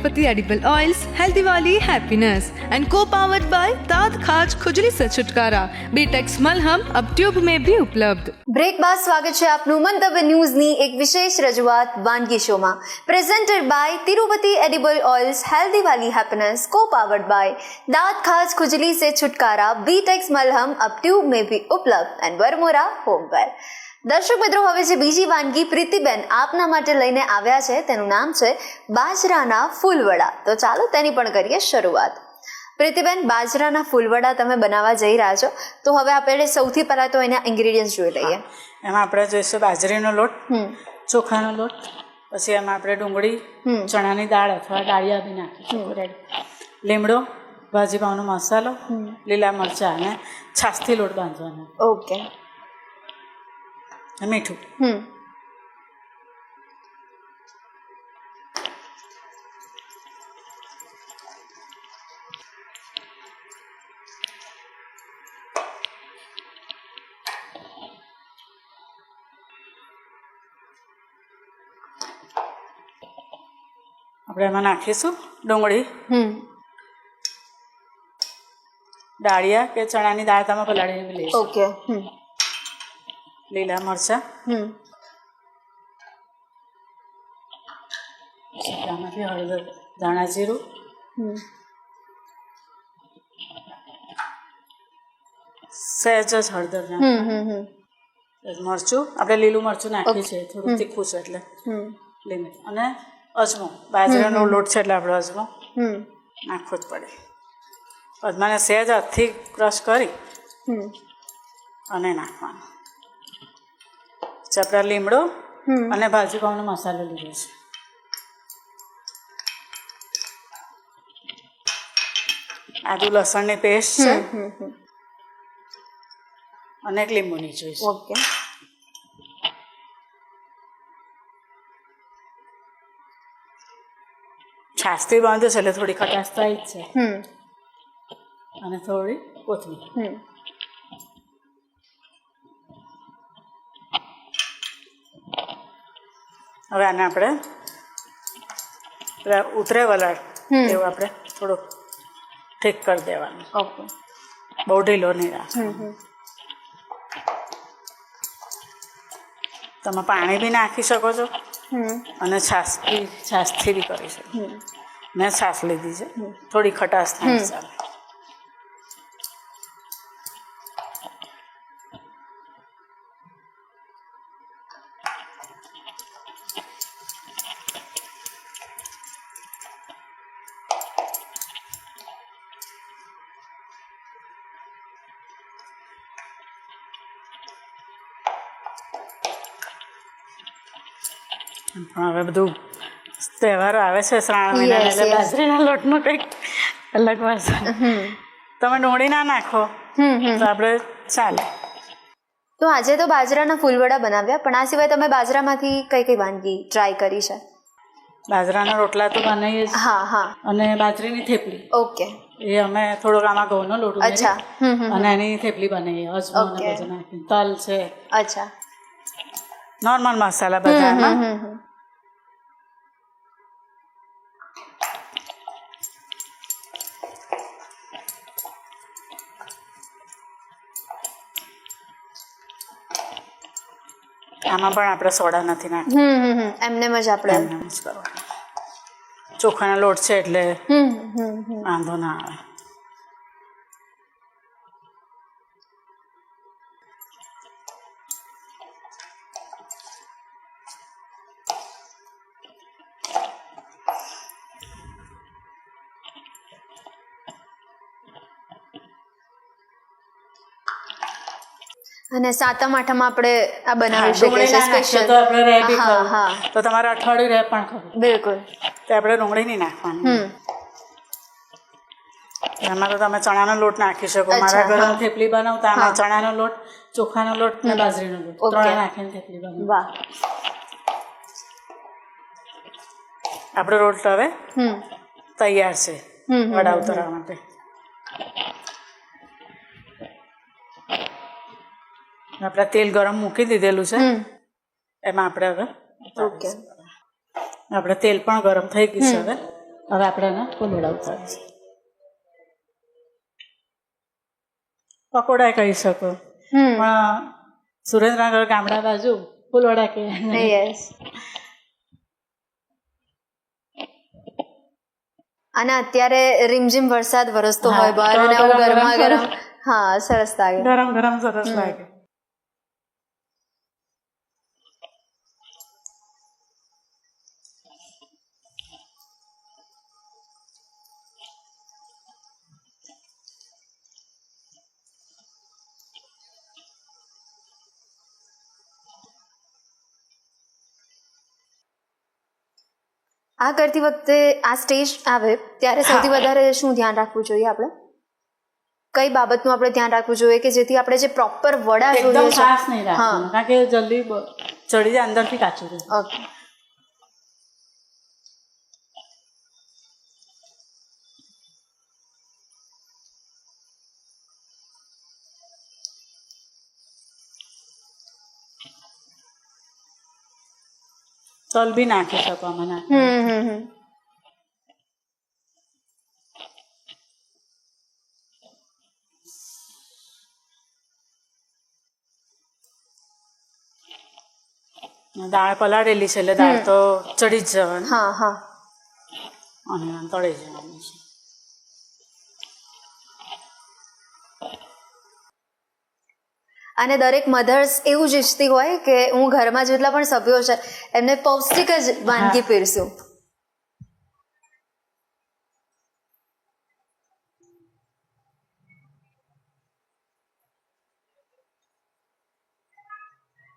Tirupati edible oils, healthy वाली happiness and को powered by दांत खाज खुजली से छुटकारा बीटेक्स मलहम अब ट्यूब में भी उपलब्ध। બ્રેક બાદ સ્વાગત છે આપનું મંતવ્ય ન્યૂઝની એક વિશેષ રજૂઆત વાનગી શોમાં, presented by Tirupati edible oils, healthy વાલી હેપીનેસ, को पावर्ड बाय दांत खाज खुजली से छुटकारा बीटेक्स मलहम अब ट्यूब में भी उपलब्ध एंड वरमोरा होमवेर। દર્શક મિત્રો, હવે જે બીજી વાનગી પ્રીતિબેન આપના માટે લઈને આવ્યા છે તેનું નામ છે બાજરાના ફૂલવડા। તો ચાલો તેની પણ કરીએ શરૂઆત। પ્રીતિબેન, બાજરાના ફૂલવડા તમે બનાવવા જઈ રહ્યા છો, તો હવે આપણે સૌથી પહેલા તો એના ઇન્ગ્રેડિયન્ટ્સ જોઈ લઈએ। એમાં આપણે જોઈશું બાજરીનો લોટ, ચોખાનો લોટ, પછી એમાં આપણે ડુંગળી, ચણાની દાળ અથવા ડાળિયા બી નાખીશું, લીમડો, ભાજી પાવનો મસાલો, લીલા મરચાં અને છાશથી લોટ બાંધવાનો, ઓકે, મીઠું। આપણે એમાં નાખીશું ડુંગળી, ડાળિયા કે ચણાની દાળ તમે પલાળીને લઈશું, ઓકે, લીલા મરચાં, આમાંથી હળદર, ધાણા જીરું, સહેજ જ હળદર નાખવાનું, મરચું, આપણે લીલું મરચું નાખ્યું છે, થોડું તીખું છે એટલે લીલું, અને અજમો, બાજરાનો લોટ છે એટલે આપણે અજમો નાખવો જ પડે। અજમાને સહેજ હાથથી ક્રશ કરી અને નાખવાનો। આપણે લીમડો અને ભાજી પાવનો મસાલો લીધો છે, આદુ લસણની પેસ્ટ છે અને એક લીંબુની જોઈશે, ઓકે, છાશથી બાંધ્યું છે એટલે થોડી ખટાશ થાય જ છે, અને થોડી કોથમીર। હવે આને આપણે પેલા ઉતરે વલાડ એવું આપણે થોડુંક ઠીક કરી દેવાનું, ઓકે, બહુ ઢીલો નહીં રાખવાનો। તમે પાણી બી નાખી શકો છો અને છાશથી બી કરી શકો। મેં છાશ લીધી છે, થોડી ખટાશ થાય ચાલે। હવે બધું તહેવારો આવે છે, શ્રાવણ મહિના એટલે બાજરીના લોટનો કંઈક અલગ વસ્તુ, તમે ડુંગળી ના નાખો તો આપણે ચાલે। તો આજે તો બાજરાના ફૂલવડા બનાવ્યા, પણ આ સિવાય તમે બાજરામાંથી કઈ કઈ વાનગી ટ્રાય કરી છે? બાજરાના રોટલા તો બનાવીએ જ, હા હા, અને બાજરીની થેપલી, ઓકે, એ અમે થોડોક આમાં ઘઉંનો લોટ અચ્છા, અને એની થેપલી બનાવીએ, અજમો અને બધું નાખીને, તલ છે, અચ્છા, નોર્મલ મસાલા બધા એમાં। આમાં પણ આપણે સોડા નથી નાખતા, એમનેમ જ આપણે એમ જ કરવાનું। ચોખાનો લોટ છે એટલે વાંધો ના આવે। અને સાતમ આઠમ આપણે આ બનાવી શકીએ છીએ સ્પેશિયલ, તો આપણે રહે બી હા હા, તો તમારે અઠવાડિયું રહે પણ ખરું, બિલકુલ, તો આપણે ડુંગળી નહીં નાખવાની। એમાં તો તમે ચણાનો લોટ નાખી શકો, મારા ઘરે થેપલી બનાવતા આમાં ચણાનો લોટ, ચોખાનો લોટ ને બાજરીનો લોટ ત્રણ નાખીને થેપલી બનાવ। વાહ, આપણો રોટ હવે તૈયાર છે વડા ઉતરવા માટે। આપણે તેલ ગરમ મૂકી દીધેલું છે, એમાં આપણે હવે ઓકે, આપણે તેલ પણ ગરમ થઈ ગયું છે, હવે હવે આપણે એને ફૂલવડા ઉતારીશું. પકોડા કહી શકો પણ સુરેન્દ્રનગર ગામડા બાજુ ફૂલવડા કે યસ. અને અત્યારે રીમઝીમ વરસાદ વરસતો હોય બહાર અને આવું ગરમા ગરમ હા સરસ લાગે. ગરમ ગરમ સરસ લાગે. આ કરતી વખતે આ સ્ટેજ આવે ત્યારે સૌથી વધારે શું ધ્યાન રાખવું જોઈએ આપણે? કઈ બાબતનું આપણે ધ્યાન રાખવું જોઈએ કે જેથી આપણે જે પ્રોપર વડા એકદમ જોઈએ છે ખાસ નહીં રાખવાનું કારણ કે જલ્દી ચડી જાય અંદરથી કાચું રહે. ઓકે. તલ બી નાખી શકો આમાં દાળ પલાળેલી છે એટલે દાળ તો ચડી જ જવાની. હા હા. અને તળી જવાની છે. અને દરેક મધર્સ એવું જ ઈચ્છતી હોય કે હું ઘરમાં જેટલા પણ સભ્યો છે એમને પૌષ્ટિક જ વાનગી પીરસું.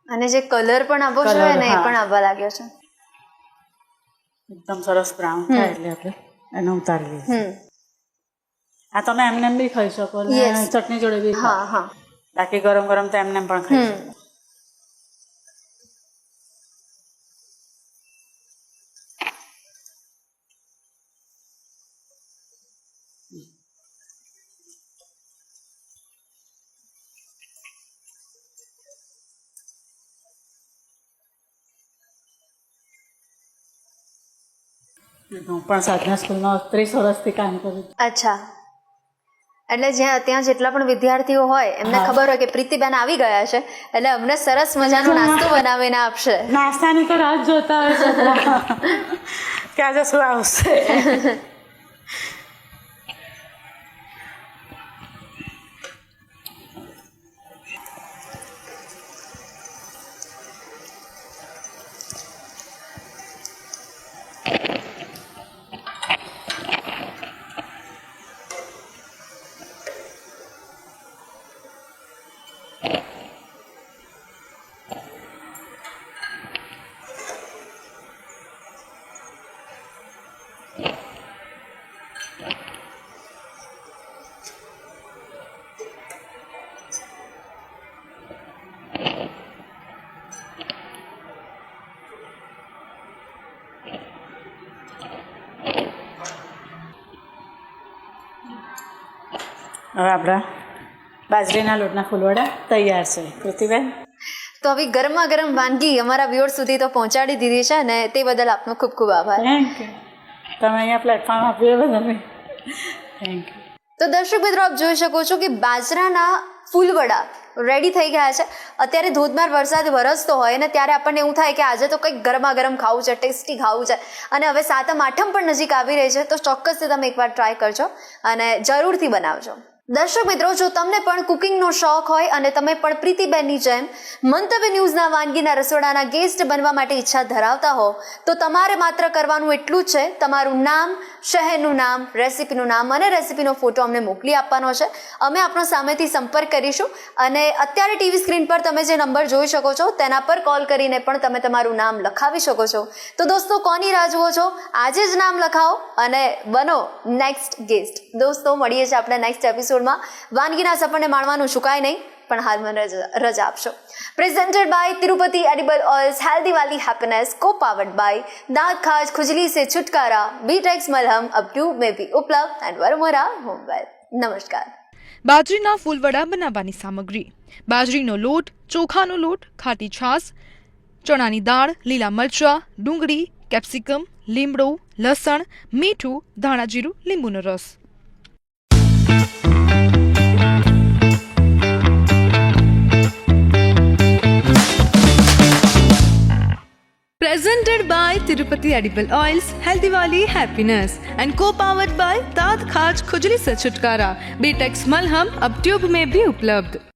અને જે કલર પણ આપવો જોઈએ ને એ પણ આવવા લાગ્યો છે. એકદમ સરસ બ્રાઉન થાય એટલે આપણે એને ઉતારી લઈશું. આ તમે એમને બી ખાઈ શકો ને ચટણી જોડે બી. હા હા. બાકી ગરમ ગરમ તો એમને પણ ખાઈ શકો. હું પણ સાધના સ્કૂલમાં 30 વર્ષથી કામ કરું છું. અચ્છા. એટલે ત્યાં જેટલા પણ વિદ્યાર્થીઓ હોય એમને ખબર હોય કે પ્રીતિબેન આવી ગયા છે એટલે અમને સરસ મજાનો નાસ્તો બનાવીને આપશે. નાસ્તાની તો રાહ જોતા હોય છે કે આજે શું આવશે. હવે આપણા બાજરીના લોટના ફૂલવડા તૈયાર છે. કૃતિબેન તો આવી ગરમા ગરમ વાનગી અમારા વ્યુઅર સુધી તો પહોંચાડી દીધી છે ને તે બદલ આપનો ખૂબ ખૂબ આભાર. Thank you. તમે અહીંયા પ્લેટફોર્મ આપ્યું એ બદલ થેન્ક યુ. તો દર્શક મિત્રો આપ જોઈ શકો છો કે બાજરાના ફૂલવડા રેડી થઈ ગયા છે. અત્યારે ધોધમાર વરસાદ વરસતો હોય ને ત્યારે આપણને એવું થાય કે આજે તો કંઈક ગરમા ગરમ ખાવું છે, ટેસ્ટી ખાવું છે. અને હવે સાતમ આઠમ પણ નજીક આવી રહી છે તો ચોક્કસથી તમે એકવાર ટ્રાય કરજો અને જરૂરથી બનાવજો. દર્શક મિત્રો જો તમને પણ કુકિંગનો શોખ હોય અને તમે પણ પ્રીતિબેનની જેમ મંતવ્ય ન્યૂઝના વાનગીના રસોડાના ગેસ્ટ બનવા માટે ઈચ્છા ધરાવતા હો તો તમારે માત્ર કરવાનું એટલું જ છે, તમારું નામ, શહેરનું નામ, રેસિપીનું નામ અને રેસિપીનો ફોટો અમને મોકલી આપવાનો છે. અમે આપણો સામેથી સંપર્ક કરીશું અને અત્યારે ટીવી સ્ક્રીન પર તમે જે નંબર જોઈ શકો છો તેના પર કોલ કરીને પણ તમે તમારું નામ લખાવી શકો છો. તો દોસ્તો કોની રાહ જુઓ છો? આજે જ નામ લખાવો અને બનો નેક્સ્ટ ગેસ્ટ. દોસ્તો મળીએ છીએ આપણે નેક્સ્ટ એપિસોડ. વાનગીના સપને માણવાનું ચૂકાય નહીં પણ હાલમાં રજા આપશો. Presented by Tirupati edible oils, healthy વાલી हैप्पीनेस, को पावर्ड बाय दांत खाज खुजली से छुटकारा, बीटेक्स मलहम अब ट्यूब में भी उपलब्ध एंड वरमोरा होमवेल. नमस्कार. બાજરીના ફૂલવડા બનાવવાની સામગ્રી: બાજરીનો લોટ, ચોખાનો લોટ, ખાટી છાશ, ચણાની દાળ, લીલા મરચાં, ડુંગળી, કેપ્સિકમ, લીમડો, લસણ, મીઠું, ધાણા જીરું, લીંબુનો રસ. Presented by Tirupati Edible Oils, Healthy Valley Happiness, and co-powered by दाद खाज खुजली से छुटकारा. बीटेक्स मलहम अब ट्यूब में भी उपलब्ध.